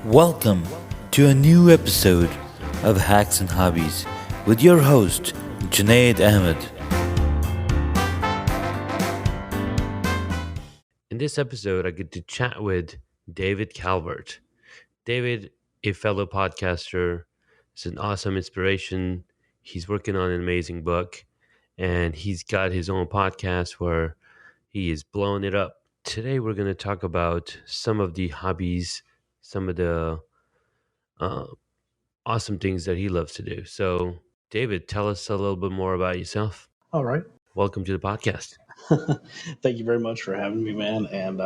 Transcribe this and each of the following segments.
Welcome to a new episode of Hacks and Hobbies with your host, Junaid Ahmed. In this episode, I get to chat with David Calvert. David, a fellow podcaster, is an awesome inspiration. He's working on an amazing book, and he's got his own podcast where he is blowing it up. Today, we're going to talk about some of the hobbies, some of the uh, awesome things that he loves to do. So, David, tell us a little bit more about yourself. All right. Welcome to the podcast. Thank you very much for having me, man. And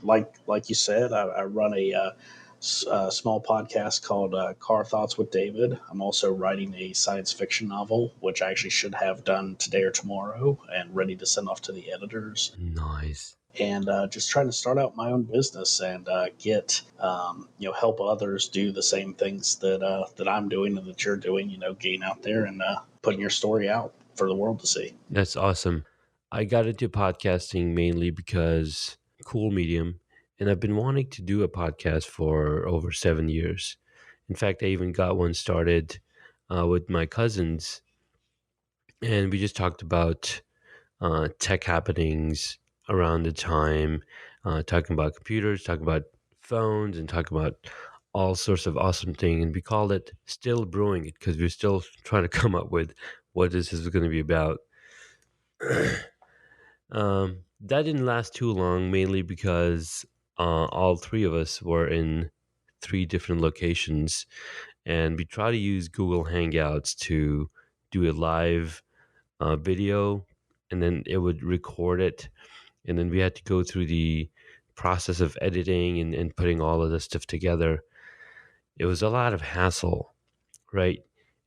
like you said, I run a small podcast called Car Thoughts with David. I'm also writing a science fiction novel, which I actually should have done today or tomorrow, and ready to send off to the editors. Nice. And just trying to start out my own business and get help others do the same things that I'm doing and that you're doing. Getting out there and putting your story out for the world to see. That's awesome. I got into podcasting mainly because cool medium, and I've been wanting to do a podcast for over 7 years. In fact, I even got one started with my cousins, and we just talked about tech happenings around the time, talking about computers, talking about phones, and talking about all sorts of awesome things. And we called it Still Brewing It because we're still trying to come up with what this is going to be about. That didn't last too long, mainly because all three of us were in three different locations, and we try to use Google Hangouts to do a live video, and then it would record it, and then we had to go through the process of editing and putting all of this stuff together. It was a lot of hassle, right?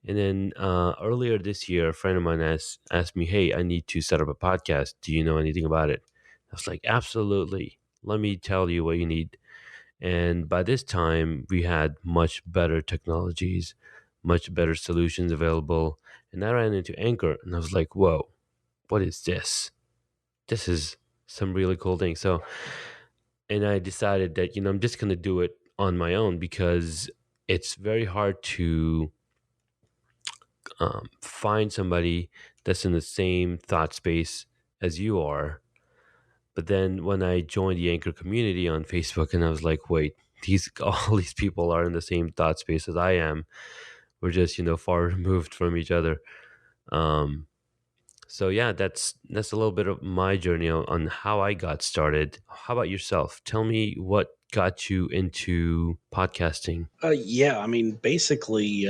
And then earlier this year, a friend of mine asked me, "Hey, I need to set up a podcast. Do you know anything about it?" I was like, "Absolutely. Let me tell you what you need." And by this time, we had much better technologies, much better solutions available. And I ran into Anchor, and I was like, "Whoa, what is this? This is some really cool thing." So, and I decided that I'm just gonna do it on my own because it's very hard to find somebody that's in the same thought space as you are. But then when I joined the Anchor community on Facebook, and I was like, wait, these all these people are in the same thought space as I am. We're just far removed from each other. Um, so yeah, that's a little bit of my journey on how I got started. How about yourself? Tell me what got you into podcasting. Yeah, I mean, basically,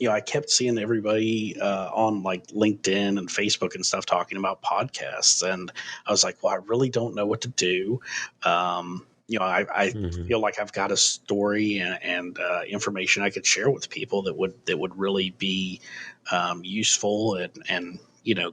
I kept seeing everybody on like LinkedIn and Facebook and stuff talking about podcasts, and I was like, well, I really don't know what to do. I Hmm. feel like I've got a story and information I could share with people that would really be useful and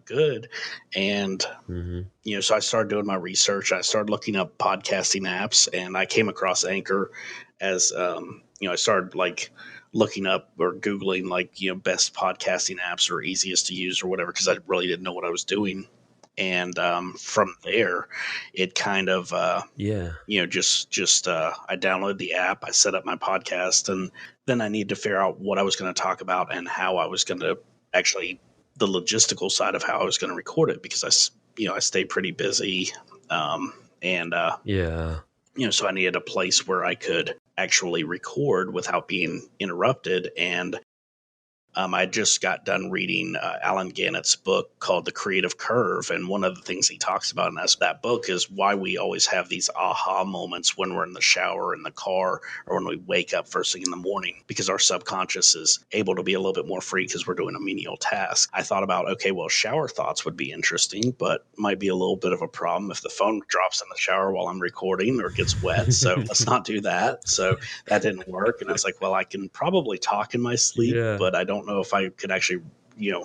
good. And Hmm. so I started doing my research. I started looking up podcasting apps, and I came across Anchor as I started like looking up or googling like best podcasting apps or easiest to use or whatever because I really didn't know what I was doing. And from there, it kind of Yeah. I downloaded the app, I set up my podcast, and then I needed to figure out what I was going to talk about and how I was going to actually the logistical side of how I was going to record it because I stay pretty busy, and Yeah. so I needed a place where I could actually record without being interrupted. And I just got done reading Alan Gannett's book called The Creative Curve. And one of the things he talks about in that book is why we always have these aha moments when we're in the shower, in the car, or when we wake up first thing in the morning, because our subconscious is able to be a little bit more free because we're doing a menial task. I thought about, okay, well, shower thoughts would be interesting, but might be a little bit of a problem if the phone drops in the shower while I'm recording or gets wet. So let's not do that. So that didn't work. And I was like, well, I can probably talk in my sleep, Yeah. but I don't know if I could actually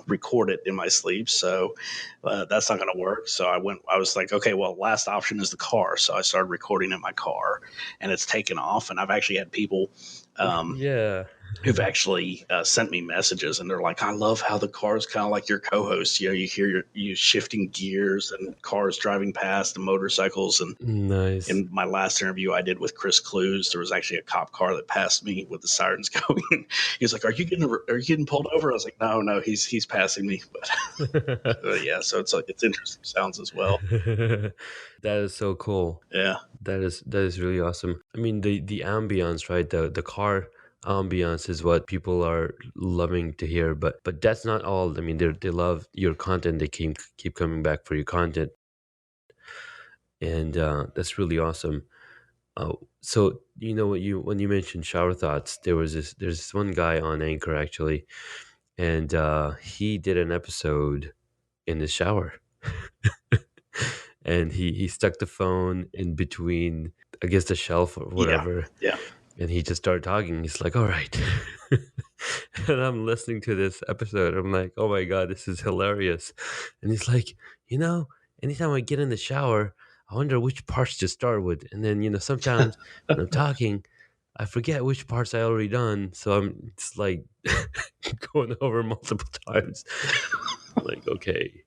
record it in my sleep. So that's not going to work. So I was like, okay, well, last option is the car. So I started recording in my car, and it's taken off. And I've actually had people, um, Yeah. who've actually sent me messages, and they're like, "I love how the car's kind of like your co-host. You know, you hear you shifting gears and cars driving past and motorcycles." And Nice. in my last interview I did with Chris Clues, there was actually a cop car that passed me with the sirens going. He's like, are you getting pulled over?" I was like, no, he's passing me. But yeah, so it's like it's interesting sounds as well. That is so cool. Yeah, That is really awesome. I mean, the ambience, right? The car ambience is what people are loving to hear. But that's not all. I mean, they love your content. They keep coming back for your content, and that's really awesome. So you know what you when you mentioned shower thoughts, there's this one guy on Anchor actually, and he did an episode in the shower. And he stuck the phone in between, I guess, the shelf or yeah, whatever, yeah. and he just started talking. He's like, all right. And I'm listening to this episode, I'm like, oh my god, this is hilarious. And he's like, you know, anytime I get in the shower, I wonder which parts to start with. And then, sometimes when I'm talking, I forget which parts I already done, so I'm it's like going over multiple times. Like, okay,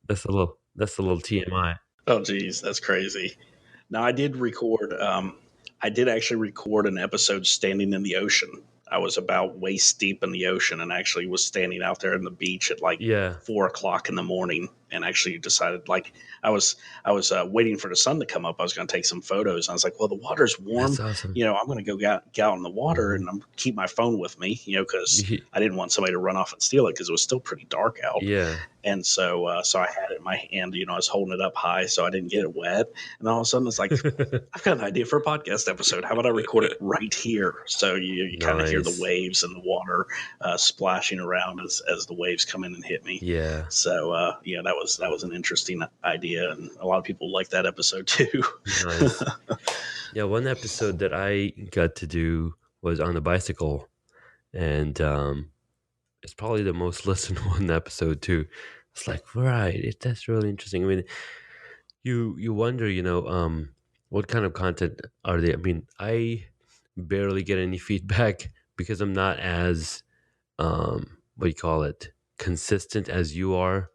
that's a little TMI. Oh geez, that's crazy. Now I did actually record an episode standing in the ocean. I was about waist deep in the ocean and actually was standing out there on the beach at like Yeah, 4 o'clock in the morning, and actually decided, like, I was waiting for the sun to come up. I was going to take some photos. And I was like, well, the water's that's warm. awesome. You know, I'm going to get out in the water, Hmm. and I'm keep my phone with me. You know, because I didn't want somebody to run off and steal it because it was still pretty dark out. Yeah. And so I had it in my hand. You know, I was holding it up high so I didn't get it wet. And all of a sudden, it's like, I've got an idea for a podcast episode. How about I record it right here? So you kind of hear the Nice. waves and the water splashing around as the waves come in and hit me. Yeah. So yeah, that was an interesting idea, and a lot of people like that episode too. Nice. Yeah, one episode that I got to do was on a bicycle, and it's probably the most listened one episode too. It's like, right, that's really interesting. I mean, you wonder, what kind of content are they? I mean, I barely get any feedback because I'm not as what do you call it, consistent as you are,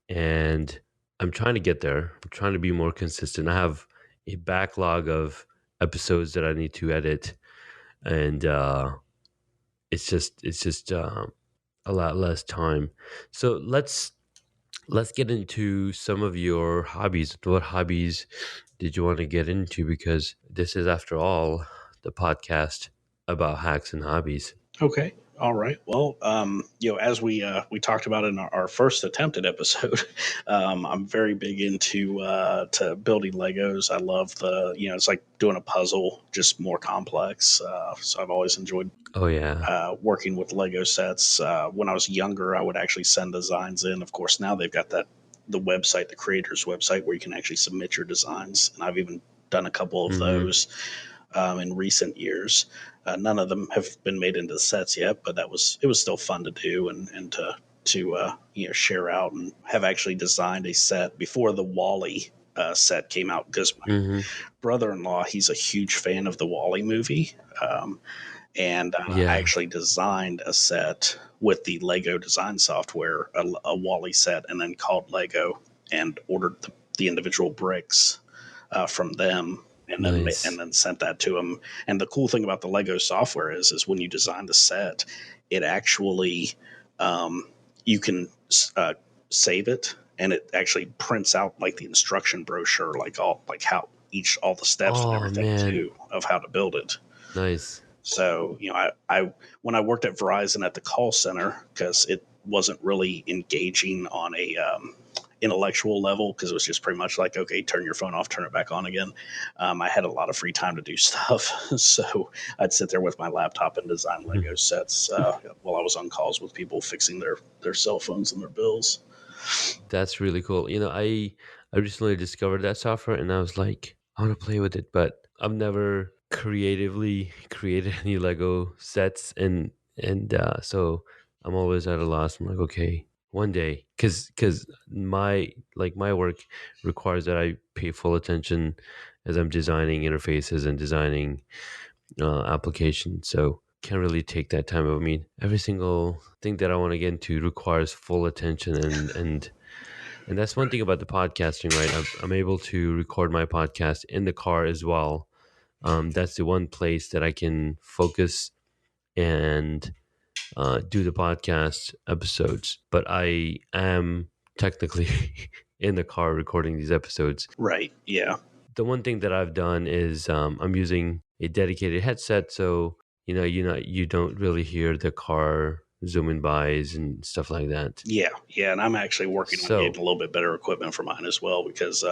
and I'm trying to get there. I'm trying to be more consistent. I have a backlog of episodes that I need to edit, and it's just a lot less time. So let's get into some of your hobbies. What hobbies did you want to get into? Because this is, after all, the podcast about hacks and hobbies. Okay. All right. Well, as we talked about in our first attempted episode, I'm very big into to building Legos. I love it's like doing a puzzle, just more complex. So I've always enjoyed Oh yeah. working with Lego sets. When I was younger, I would actually send designs in. Of course, now they've got the website, the creator's website, where you can actually submit your designs, and I've even done a couple of Mm-hmm. those in recent years. None of them have been made into sets yet, but it was still fun to do and to share out, and have actually designed a set before the Wally set came out, because my Mm-hmm. brother-in-law, he's a huge fan of the Wally movie. And I Yeah. actually designed a set with the Lego design software, a Wally set, and then called Lego and ordered the individual bricks from them, and Nice. then sent that to them. And the cool thing about the Lego software is when you design the set, it actually um, you can save it, and it actually prints out like the instruction brochure, like how all the steps and Oh everything man. too of how to build it. Nice. So, I when I worked at Verizon at the call center, because it wasn't really engaging on a intellectual level, because it was just pretty much like, okay, turn your phone off, turn it back on again. I had a lot of free time to do stuff, so I'd sit there with my laptop and design Lego sets while I was on calls with people fixing their cell phones and their bills. That's really cool. I recently discovered that software, and I was like, I want to play with it, but I've never creatively created any Lego sets, and so I'm always at a loss. I'm like, okay, one day, because my work requires that I pay full attention as I'm designing interfaces and designing applications. So can't really take that time. I mean, every single thing that I want to get into requires full attention, and that's one thing about the podcasting, right? I'm able to record my podcast in the car as well. That's the one place that I can focus and do the podcast episodes. But I am technically in the car recording these episodes. Right. Yeah. The one thing that I've done is I'm using a dedicated headset, so you don't really hear the car zooming bys and stuff like that. Yeah. Yeah. And I'm actually working on getting So a little bit better equipment for mine as well because,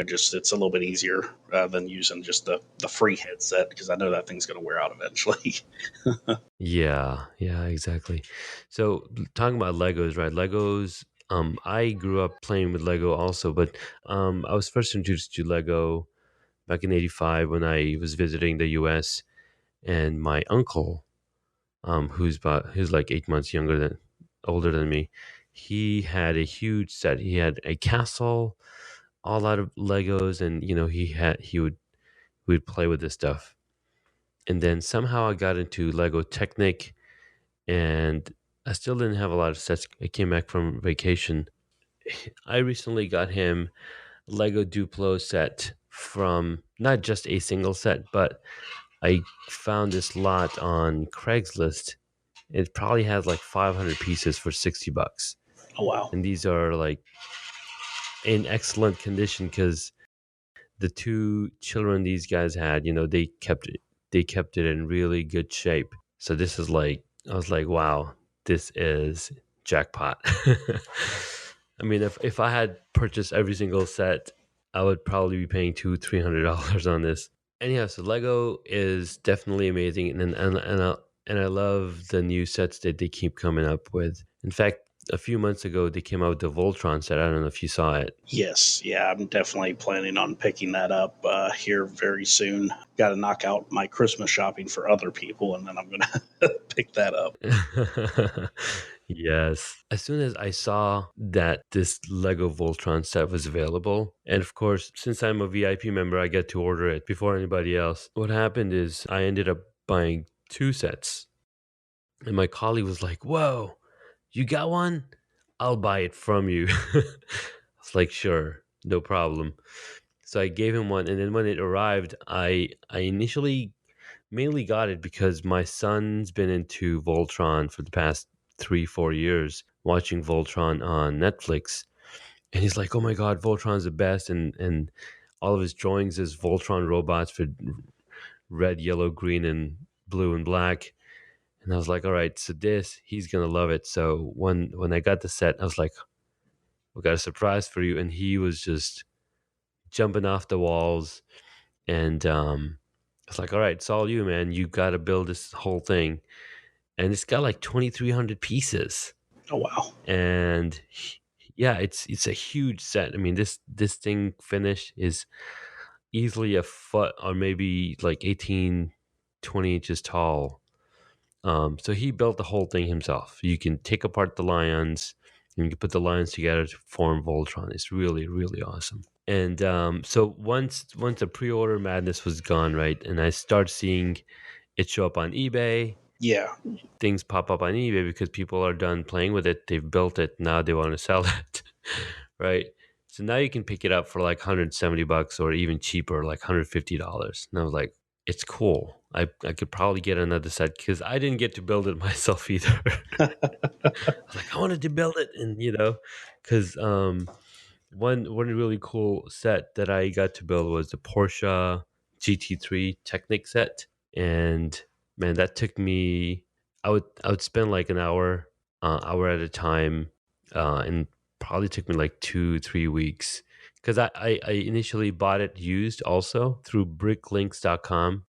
just it's a little bit easier than using just the free headset because I know that thing's going to wear out eventually. yeah, exactly. So talking about Legos, right? Legos. I grew up playing with Lego also, but I was first introduced to Lego back in '85 when I was visiting the U.S. and my uncle, who's like 8 months older than me, he had a huge set. He had a castle, all out of Legos, and he would play with this stuff. And then somehow I got into Lego Technic, and I still didn't have a lot of sets. I came back from vacation. I recently got him Lego Duplo set from not just a single set, but I found this lot on Craigslist. It probably has like 500 pieces for $60. Oh, wow. And these are like in excellent condition because the two children these guys had, they kept it in really good shape. So this is like, I was like, wow, this is jackpot. I mean, if I had purchased every single set, I would probably be paying $200-$300 on this. Anyhow, so Lego is definitely amazing, and I love the new sets that they keep coming up with. In fact, a few months ago they came out with the Voltron set. I don't know if you saw it. Yes. Yeah. I'm definitely planning on picking that up here very soon. Got to knock out my Christmas shopping for other people, and then I'm going to pick that up. Yes. As soon as I saw that this Lego Voltron set was available, and of course, since I'm a VIP member, I get to order it before anybody else. What happened is I ended up buying two sets. And my colleague was like, "Whoa, you got one? I'll buy it from you." I was like, "Sure, no problem." So I gave him one, and then when it arrived, I initially mainly got it because my son's been into Voltron for the past 3-4 years, watching Voltron on Netflix, and he's like, "Oh my god, Voltron's the best!" And all of his drawings is Voltron robots with red, yellow, green, and blue and black. And I was like, "All right, so this he's gonna love it." So when I got the set, I was like, "We got a surprise for you," and he was just jumping off the walls. And it's like, all right, it's all you, man. You got to build this whole thing. And it's got like 2,300 pieces. Oh, wow. And yeah, it's a huge set. I mean, this thing finished is easily a foot or maybe like 18, 20 inches tall. So he built the whole thing himself. You can take apart the lions and you can put the lions together to form Voltron. It's really, really awesome. And so once the pre-order madness was gone, right, and I start seeing it show up on eBay, Yeah. things pop up on eBay because people are done playing with it. They've built it. Now they want to sell it, right? So now you can pick it up for like $170 or even cheaper, like $150. And I was like, it's cool. I could probably get another set because I didn't get to build it myself either. I was like, I wanted to build it, and because one really cool set that I got to build was the Porsche GT3 Technic set, and man, that took me. I would spend like an hour at a time, and probably took me like 2-3 weeks because I initially bought it used also through bricklinks.com,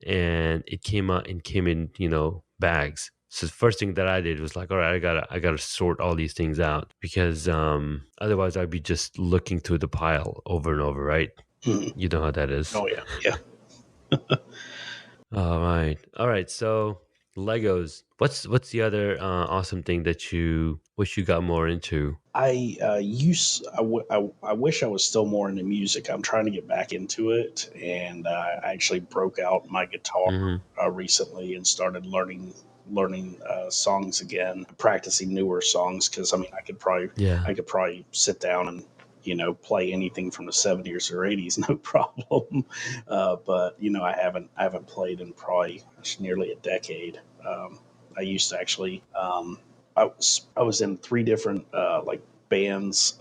and it came in bags. So the first thing that I did was like, all right, I gotta sort all these things out because otherwise I'd be just looking through the pile over and over, right? Mhm. You know how that is. Oh, yeah. Yeah. All right. So Legos. What's the other awesome thing that you wish you got more into? I wish I was still more into music. I'm trying to get back into it, and I actually broke out my guitar Hmm. recently and started learning songs again, practicing newer songs because I mean Yeah. I could probably sit down and play anything from the 70s or 80s no problem. But I haven't played in probably nearly a decade. I used to actually I was in three different like bands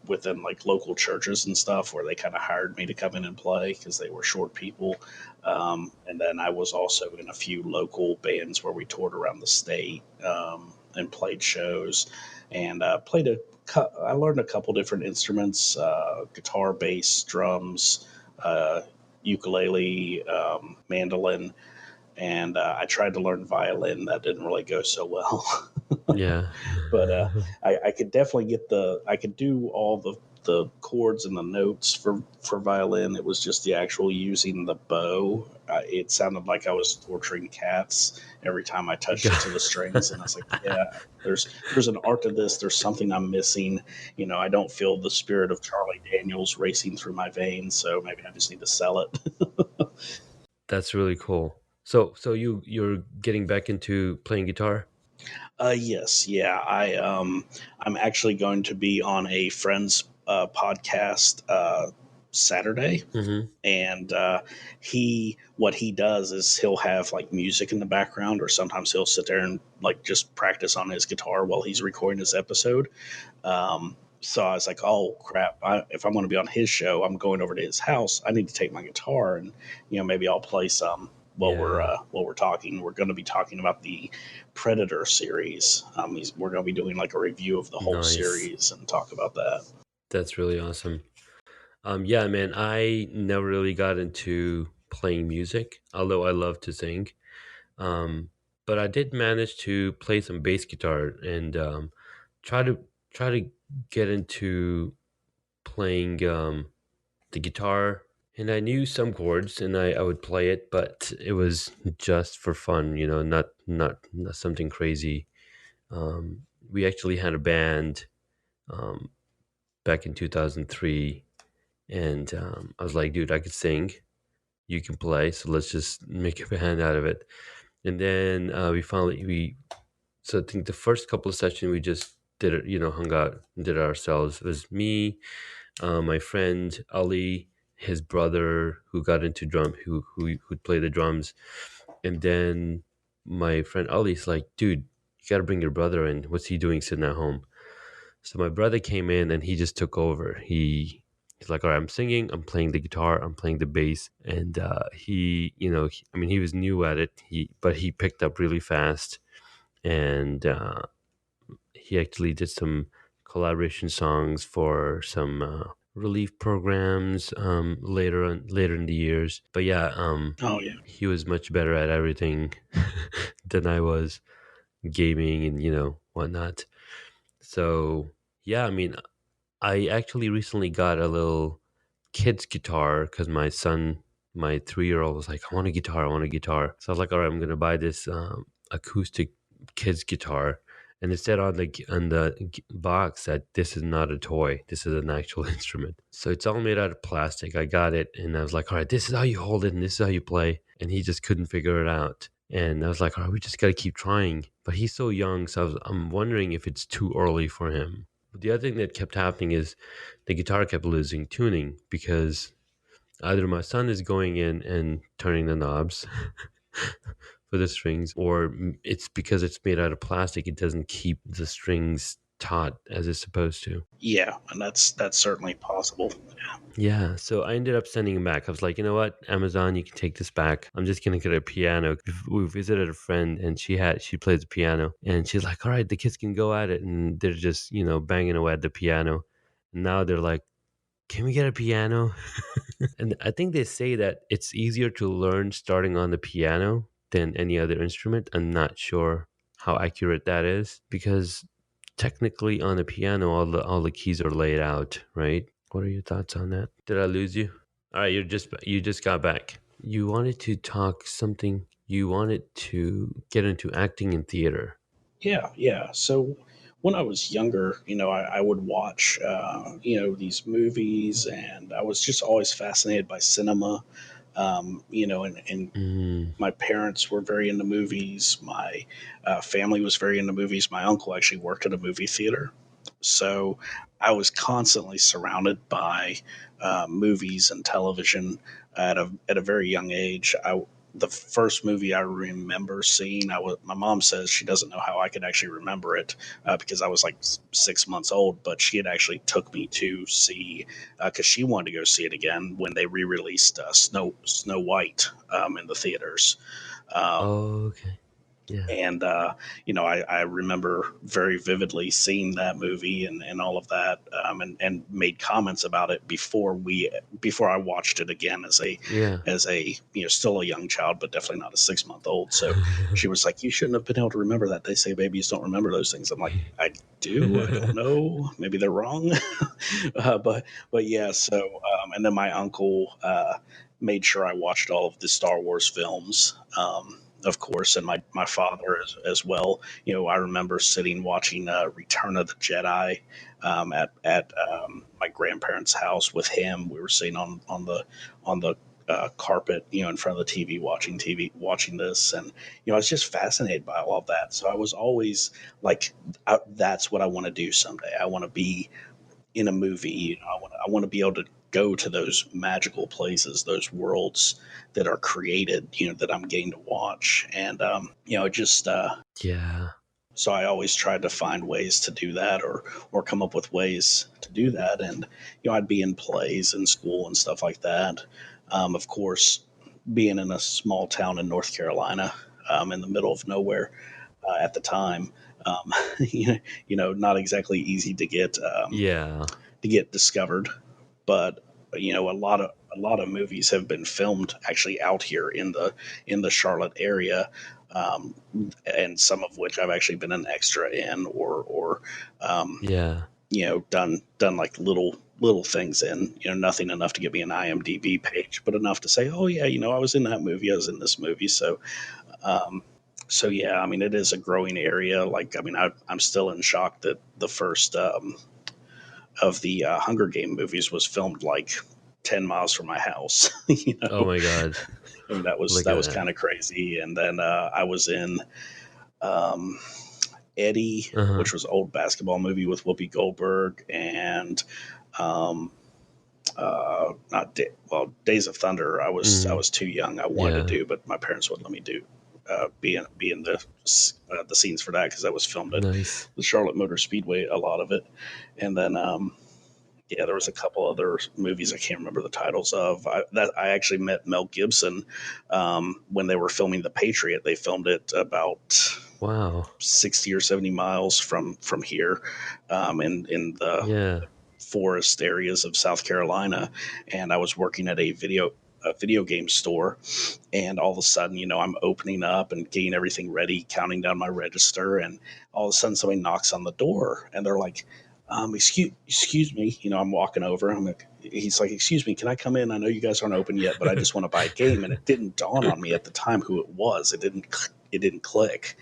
within like local churches and stuff where they kind of hired me to come in and play because they were short people. And then I was also in a few local bands where we toured around the state and played shows and I learned a couple different instruments: guitar, bass, drums, uh, ukulele, mandolin, and I tried to learn violin. That didn't really go so well. Yeah. But I could definitely I could do all the chords and the notes for violin. It was just the actual using the bow. It sounded like I was torturing cats every time I touched it to the strings, and I was like, yeah. There's an art to this. There's something I'm missing. I don't feel the spirit of Charlie Daniels racing through my veins, so maybe I just need to sell it. That's really cool. So you're getting back into playing guitar? Yes, yeah. I'm actually going to be on a friend's podcast Saturday, Hmm. and what he does is he'll have like music in the background, or sometimes he'll sit there and like just practice on his guitar while he's recording his episode. So I was like, oh crap! If I'm going to be on his show, I'm going over to his house. I need to take my guitar and maybe I'll play some Yeah. while we're talking. We're going to be talking about the Predator series. We're going to be doing like a review of the whole Nice. series and talk about that. That's really awesome. Yeah, man, I never really got into playing music, although I love to sing. Um, but I did manage to play some bass guitar and try to try to get into playing the guitar. And I knew some chords, and I would play it, but it was just for fun, not something crazy. We actually had a band um, back in 2003, and I was like, dude, I could sing, you can play, so let's just make a band out of it. And then we so I think the first couple of sessions we just did it, hung out and did it ourselves. It was me, my friend Ali, his brother who got into drum, who'd play the drums, and then my friend Ali's like, dude, you got to bring your brother in. What's he doing sitting at home? So my brother came in and he just took over. He's like, all right, I'm singing, I'm playing the guitar, I'm playing the bass, and I mean, he was new at it. But he picked up really fast, and he actually did some collaboration songs for some relief programs later in the years. But yeah, Oh yeah. he was much better at everything than I was, gaming and whatnot. So yeah, I mean, I actually recently got a little kid's guitar because my 3-year-old was like, I want a guitar, I want a guitar. So I was like, all right, I'm gonna buy this acoustic kid's guitar. And it said on the box that this is not a toy, this is an actual instrument. So it's all made out of plastic. I got it, and I was like, all right, this is how you hold it, and this is how you play. And he just couldn't figure it out. And I was like, all right, we just got to keep trying. But he's so young, so I'm wondering if it's too early for him. The other thing that kept happening is the guitar kept losing tuning because either my son is going in and turning the knobs for the strings, or it's because it's made out of plastic, it doesn't keep the strings taut as it's supposed to. Yeah, and that's certainly possible. Yeah, so I ended up sending him back. I was like, you know what, Amazon, you can take this back. I'm just gonna get a piano. We visited a friend, and she plays the piano, and she's like, all right, the kids can go at it, and they're just banging away at the piano. Now they're like, can we get a piano? And I think they say that it's easier to learn starting on the piano than any other instrument. I'm not sure how accurate that is because technically on the piano all the keys are laid out, right? What are your thoughts on that? Did I lose you? All right, you just got back. You wanted to talk something. you wanted to get into acting in theater. Yeah, yeah. So when I was younger, I would watch, these movies, and I was just always fascinated by cinema. And Mm. my parents were very into movies. My family was very into movies. My uncle actually worked at a movie theater. So I was constantly surrounded by movies and television at a very young age. The first movie I remember seeing, my mom says she doesn't know how I could actually remember it because I was like 6 months old, but she had actually took me to see because she wanted to go see it again when they re-released Snow White in the theaters. Um, Oh, okay. Yeah. and I remember very vividly seeing that movie and all of that, and made comments about it before I watched it again Yeah. as a still a young child, but definitely not a 6 month old. So she was like, "You shouldn't have been able to remember that. They say babies don't remember those things." I'm like, "I do. I don't know. Maybe they're wrong." But yeah. So and then my uncle made sure I watched all of the Star Wars films. Of course, and my father as well. I remember sitting watching Return of the Jedi at my grandparents' house with him. We were sitting on the carpet, in front of the TV, watching this, and I was just fascinated by all of that. So I was always like, that's what I want to do someday. I want to be in a movie. I want to be able to go to those magical places, those worlds that are created, that I'm getting to watch, and just Yeah. so I always tried to find ways to do that, or come up with ways to do that, and I'd be in plays in school and stuff like that. Of course, being in a small town in North Carolina, in the middle of nowhere at the time. Um, not exactly easy Yeah. to get discovered, but a lot of movies have been filmed actually out here in the Charlotte area, um, and some of which I've actually been an extra in, or um, Yeah. done like little things in, nothing enough to get me an IMDb page, but enough to say, oh yeah, I was in that movie, I was in this movie. Um, so yeah, I mean, it is a growing area. Like, I mean, I'm still in shock that the first of the Hunger Game movies was filmed like 10 miles from my house. Oh my God. I mean, that was Look at that was that. kind of crazy. And then I was in um, Eddie, Uh huh. which was an old basketball movie with Whoopi Goldberg, and um, not well, Days of Thunder. I was I Mm. was too young. I wanted to Yeah. do, but my parents wouldn't let me do. Be in the scenes for that because that was filmed at Nice. the Charlotte Motor Speedway, a lot of it. And then yeah, there was a couple other movies I can't remember the titles of. I actually met Mel Gibson when they were filming The Patriot. They filmed it about Wow. 60 or 70 miles from here, in the Yeah. forest areas of South Carolina. And I was working at a video game store, and all of a sudden, I'm opening up and getting everything ready, counting down my register, and all of a sudden somebody knocks on the door, and they're like, excuse me, I'm walking over. He's like, excuse me, can I come in? I know you guys aren't open yet, but I just want to buy a game. And it didn't dawn on me at the time who it was. It didn't click.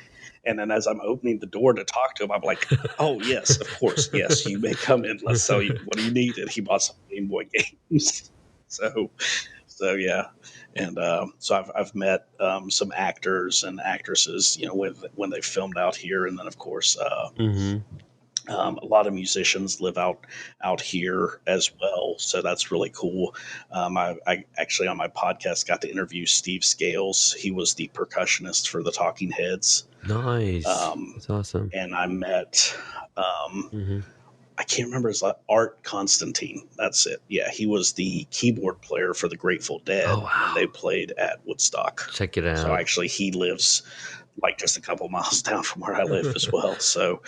And then as I'm opening the door to talk to him, I'm like, oh yes, of course, yes, you may come in. Let's sell you. What do you need? And he bought some Game Boy games. so so yeah, and so I've met some actors and actresses, when they filmed out here, and then of course Mm-hmm. a lot of musicians live out here as well, so that's really cool. I actually on my podcast got to interview Steve Scales. He was the percussionist for the Talking Heads, Nice. um, That's awesome. and I met. Mm-hmm. I can't remember his Art Constantine. That's it. Yeah, he was the keyboard player for the Grateful Oh Dead when they wow. played at Woodstock. Check it So out. actually, he lives like just a couple miles down from where I live as well. So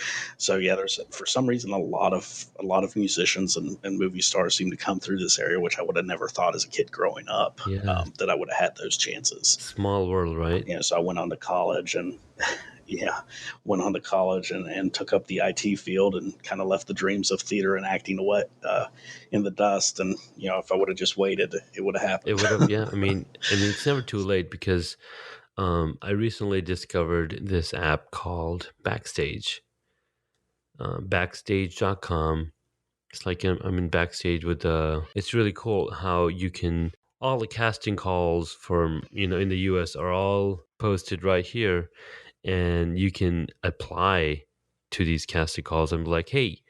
yeah, there's for some reason a lot of musicians and movie stars seem to come through this area, which I would have never thought as a kid growing up, Yeah. that I would have had those chances. Small world, right? So I went on to college, and yeah, went on to college and took up the IT field, and kind of left the dreams of theater and acting away in the dust. And if I would have just waited, it would have It happened. would have. Yeah. I mean, it's never too late because I recently discovered this app called Backstage. Backstage.com. It's like I'm in Backstage with it's really cool how you can, all the casting calls from, in the US are all posted right here, and you can apply to these casting calls and be like, hey,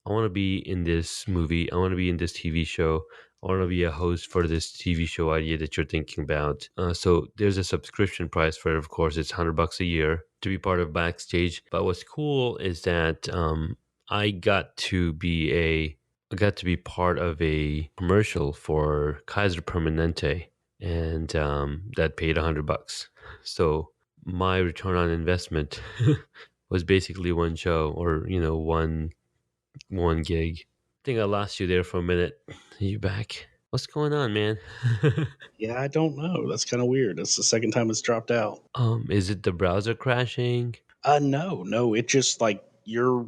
I want to be in this movie. I want to be in this TV show. I want to be a host for this TV show idea that you're thinking about. So there's a subscription price for it. Of course, it's $100 a year to be part of Backstage. But what's cool is that I got to be part of a commercial for Kaiser Permanente, and that paid $100. So my return on investment was basically one show, or one gig. I think I lost you there for a minute. Are you back? What's going on, man? Yeah, I don't know. That's kind of weird. It's the second time it's dropped out. Is it the browser crashing? No. It just like you're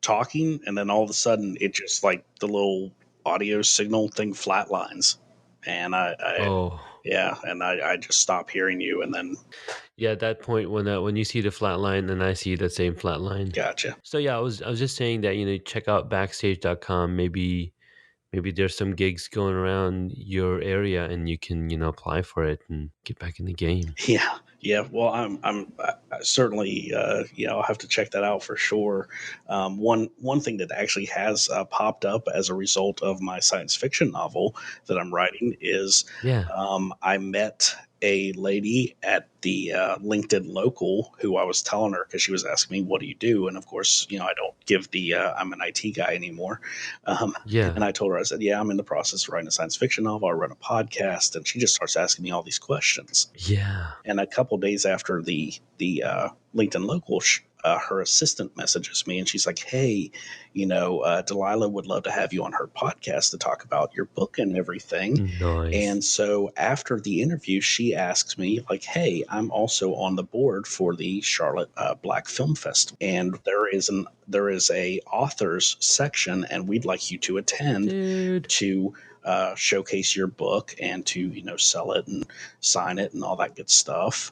talking, and then all of a sudden, it just like the little audio signal thing flatlines, and Oh, I just stop hearing you, and then yeah. At that point, when you see the flat line and I see the same flat line. gotcha. So yeah, I was just saying that check out backstage.com. Maybe there's some gigs going around your area, and you can apply for it and get back in the game. Yeah. Well, I certainly, I'll have to check that out for sure. One thing that actually has popped up as a result of my science fiction novel that I'm writing is Yeah. I met a lady at the LinkedIn local who I was telling her, because she was asking me, "What do you do?" And of course, I don't give the I'm an IT guy anymore. Yeah. And I told her, I said, "Yeah, I'm in the process of writing a science fiction novel. I run a podcast," and she just starts asking me all these questions. Yeah. And a couple days after the LinkedIn local, her assistant messages me, and she's like, "Hey, Delilah would love to have you on her podcast to talk about your book and everything." Nice. And so after the interview, she asks me like, "Hey, I'm also on the board for the Charlotte Black Film Festival, and there is a authors section, and we'd like you to attend Dude. to showcase your book and to sell it and sign it and all that good stuff."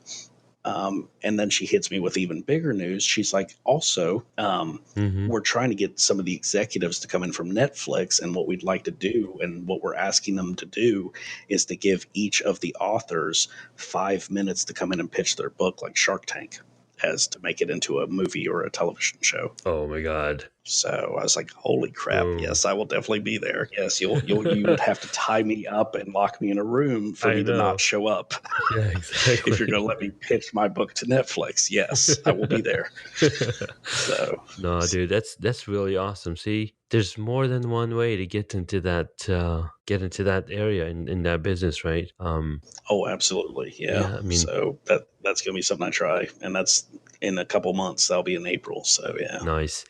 And then she hits me with even bigger news. She's like, "Also, Mm-hmm. we're trying to get some of the executives to come in from Netflix, and what we'd like to do, and what we're asking them to do, is to give each of the authors 5 minutes to come in and pitch their book, like Shark Tank, as to make it into a movie or a television show." Oh my God. So I was like, "Holy crap! Boom. Yes, I will definitely be there. Yes, you would have to tie me up and lock me in a room for I me to not know. show up Yeah, if you're going to exactly. let me pitch my book to Netflix. Yes, I will be there." So No, dude, that's really awesome. See, there's more than one way to get into that area in that business, right? oh, absolutely, yeah. Yeah, I mean, So that's going to be something I try, and that's in a couple months. That'll be in April. So yeah. nice.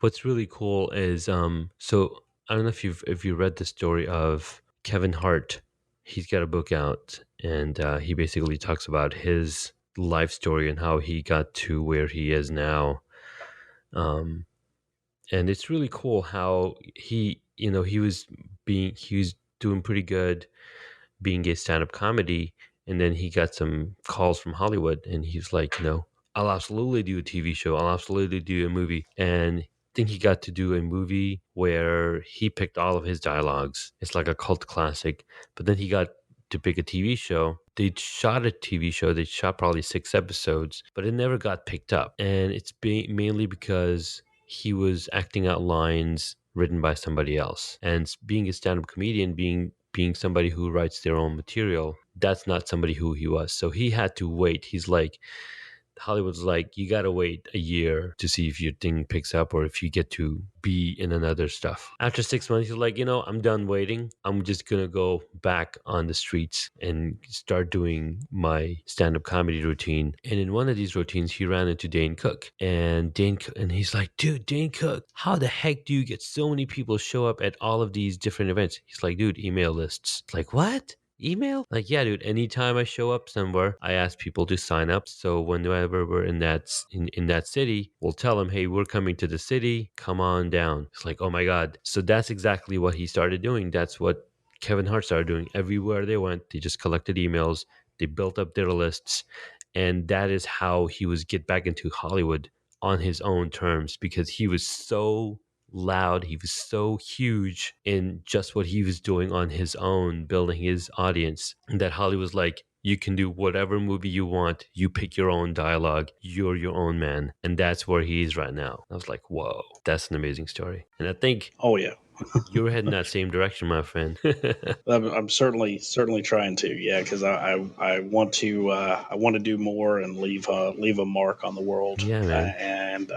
What's really cool is so I don't know if you read the story of Kevin Hart. He's got a book out, and he basically talks about his life story and how he got to where he is now. Um, and it's really cool how he was doing pretty good being a stand-up comedy, and then he got some calls from Hollywood, and he's like, I'll absolutely do a TV show, I'll absolutely do a movie. And I think he got to do a movie where he picked all of his dialogues. It's like a cult classic. But then he got to pick a TV show. They shot a TV show. They shot probably 6 episodes, but it never got picked up. And it's mainly because he was acting out lines written by somebody else. And being a stand-up comedian, being somebody who writes their own material, that's not somebody who he was. So he had to wait. He's like, Hollywood's like, you gotta wait a year to see if your thing picks up or if you get to be in another stuff. After 6 months, he's like, I'm done waiting. I'm just gonna go back on the streets and start doing my stand-up comedy routine. And in one of these routines, he ran into Dane Cook, and he's like, dude, Dane Cook, how the heck do you get so many people show up at all of these different events? He's like, dude, email lists. It's like, what? Email? Like, yeah, dude. Anytime I show up somewhere, I ask people to sign up. So whenever we're in that city, we'll tell them, hey, we're coming to the city. Come on down. It's like, oh my God. So that's exactly what he started doing. That's what Kevin Hart started doing. Everywhere they went, they just collected emails. They built up their lists, And that is how he was get back into Hollywood on his own terms, because he was so loud, he was so huge in just what he was doing on his own, building his audience, that Hollywood was like, you can do whatever movie you want, you pick your own dialogue, you're your own man. And that's where he is right now. I was like, whoa, that's an amazing story. And I think Oh yeah. you're heading that same direction, my friend. I'm certainly trying to, yeah, because I want to do more and leave a mark on the world, Yeah, man. and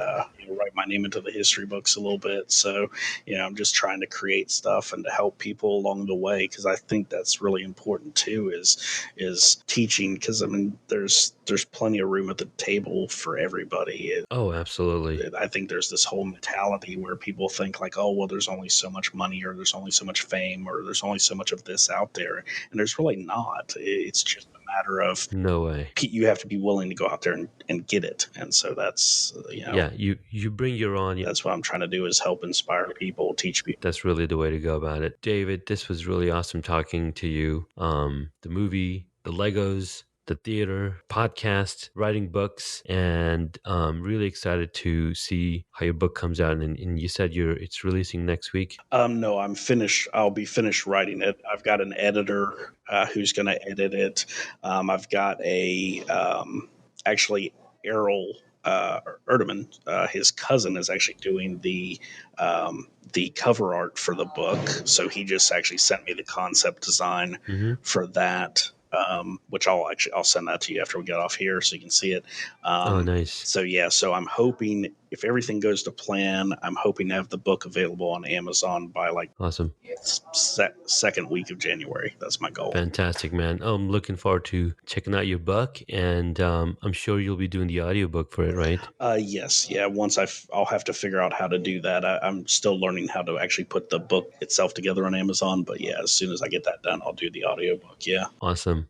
write my name into the history books a little bit. So I'm just trying to create stuff and to help people along the way, because I think that's really important too. Is teaching, because I mean there's plenty of room at the table for everybody. Oh, absolutely. I think there's this whole mentality where people think like, oh, well, there's only so much money, or there's only so much fame, or there's only so much of this out there. And there's really not. It's just a matter of, No way. you have to be willing to go out there and get it. And so that's, Yeah, you bring your audience. that's what I'm trying to do, is help inspire people, teach people. That's really the way to go about it. David, this was really awesome talking to you. The movie, the Legos, the theater, podcast, writing books, and really excited to see how your book comes out. And you said it's releasing next week. No, I'm finished. I'll be finished writing it. I've got an editor who's going to edit it. I've got actually Errol Erdeman, his cousin, is actually doing the cover art for the book. So he just actually sent me the concept design for that. Which I'll send that to you after we get off here so you can see it. Oh, nice. So I'm hoping, if everything goes to plan, I'm hoping to have the book available on Amazon by like Awesome. second week of January. That's my goal. Fantastic, man. I'm looking forward to checking out your book, and I'm sure you'll be doing the audiobook for it, right? Yes, yeah. Once I'll have to figure out how to do that. I'm still learning how to actually put the book itself together on Amazon. But yeah, as soon as I get that done, I'll do the audiobook. Yeah. Awesome.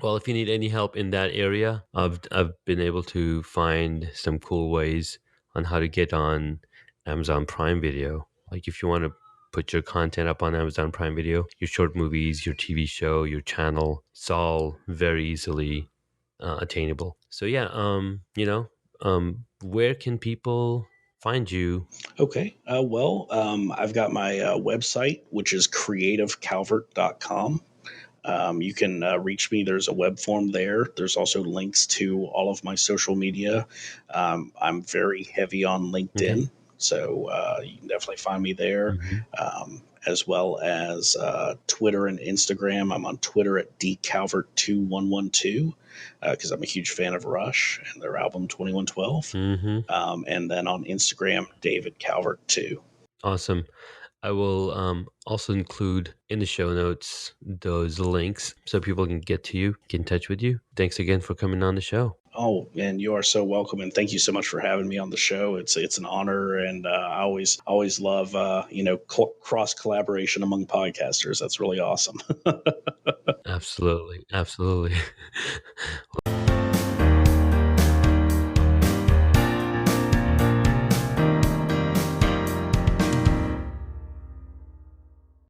Well, if you need any help in that area, I've been able to find some cool ways on how to get on Amazon Prime Video. Like if you want to put your content up on Amazon Prime Video, your short movies, your TV show, your channel, it's all very easily attainable. So yeah, where can people find you? Okay. I've got my website, which is creativecalvert.com. You can reach me. There's a web form there. There's also links to all of my social media. I'm very heavy on LinkedIn, so you can definitely find me there, as well as Twitter and Instagram. I'm on Twitter at dcalvert2112 because I'm a huge fan of Rush and their album 2112. And then on Instagram, David Calvert 2. Awesome. I will also include in the show notes those links so people can get to you, get in touch with you. Thanks again for coming on the show. Oh, and you are so welcome, and thank you so much for having me on the show. It's an honor, and I always love cross collaboration among podcasters. That's really awesome. Absolutely.